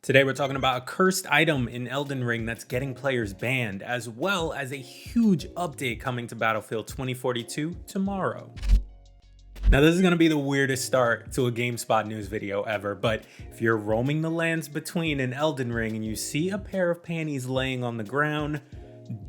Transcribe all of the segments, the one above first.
Today we're talking about a cursed item in Elden Ring that's getting players banned, as well as a huge update coming to Battlefield 2042 tomorrow. Now this is going to be the weirdest start to a GameSpot news video ever, but if you're roaming the lands between in Elden Ring and you see a pair of panties laying on the ground,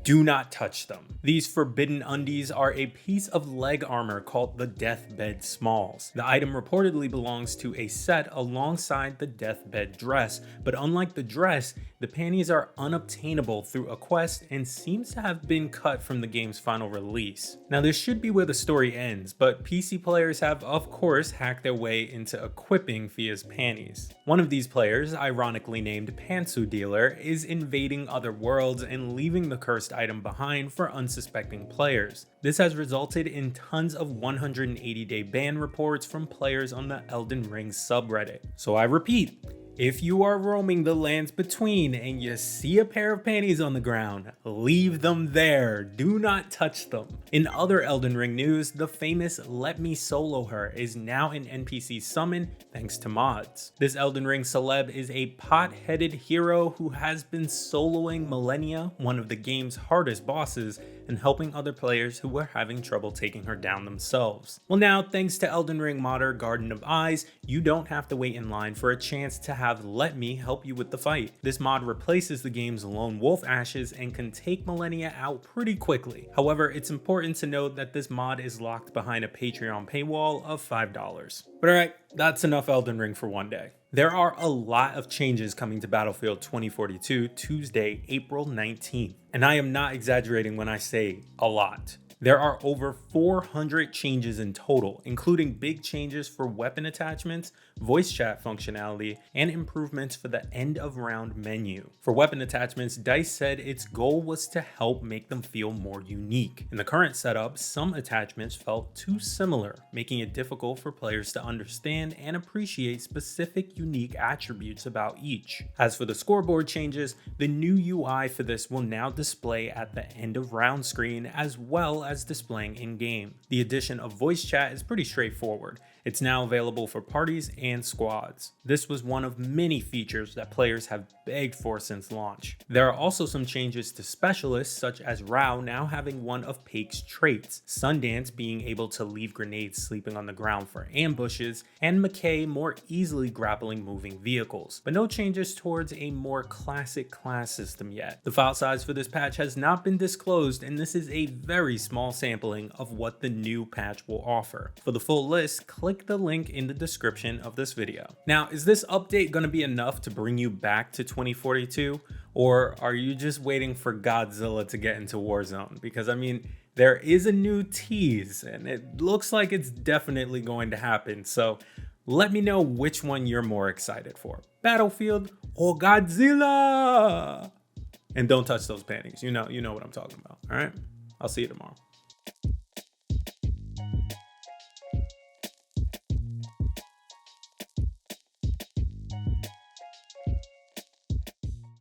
do not touch them. These forbidden undies are a piece of leg armor called the Deathbed Smalls. The item reportedly belongs to a set alongside the Deathbed Dress, but unlike the dress, the panties are unobtainable through a quest and seems to have been cut from the game's final release. Now this should be where the story ends, but PC players have of course hacked their way into equipping Fia's panties. One of these players, ironically named Pantsu Dealer, is invading other worlds and leaving the cursed item behind for unsuspecting players. This has resulted in tons of 180-day ban reports from players on the Elden Ring subreddit. So I repeat, if you are roaming the lands between and you see a pair of panties on the ground, leave them there. Do not touch them. In other Elden Ring news, the famous "Let Me Solo Her" is now an NPC summon thanks to mods. This Elden Ring celeb is a pot-headed hero who has been soloing Malenia, one of the game's hardest bosses, and helping other players who were having trouble taking her down themselves. Well now, thanks to Elden Ring modder Gardebn of Eyes, you don't have to wait in line for a chance to have Let Me help you with the fight. This mod replaces the game's lone wolf ashes and can take Malenia out pretty quickly. However, it's important to note that this mod is locked behind a Patreon paywall of $5. But alright, that's enough Elden Ring for one day. There are a lot of changes coming to Battlefield 2042 Tuesday, April 19th. And I am not exaggerating when I say a lot. There are over 400 changes in total, including big changes for weapon attachments, voice chat functionality, and improvements for the end of round menu. For weapon attachments, DICE said its goal was to help make them feel more unique. In the current setup, some attachments felt too similar, making it difficult for players to understand and appreciate specific unique attributes about each. As for the scoreboard changes, the new UI for this will now display at the end of round screen as well as displaying in-game. The addition of voice chat is pretty straightforward. It's now available for parties and squads. This was one of many features that players have begged for since launch. There are also some changes to specialists, such as Rao now having one of Pake's traits, Sundance being able to leave grenades sleeping on the ground for ambushes, and McKay more easily grappling moving vehicles, but no changes towards a more classic class system yet. The file size for this patch has not been disclosed, and this is a very small sampling of what the new patch will offer. For the full list, click the link in the description of this video. Now, is this update going to be enough to bring you back to 2042, or are you just waiting for Godzilla to get into Warzone? Because I mean, there is a new tease and it looks like it's definitely going to happen. So let me know which one you're more excited for, Battlefield or Godzilla. And don't touch those panties. You know what I'm talking about. All right, I'll see you tomorrow.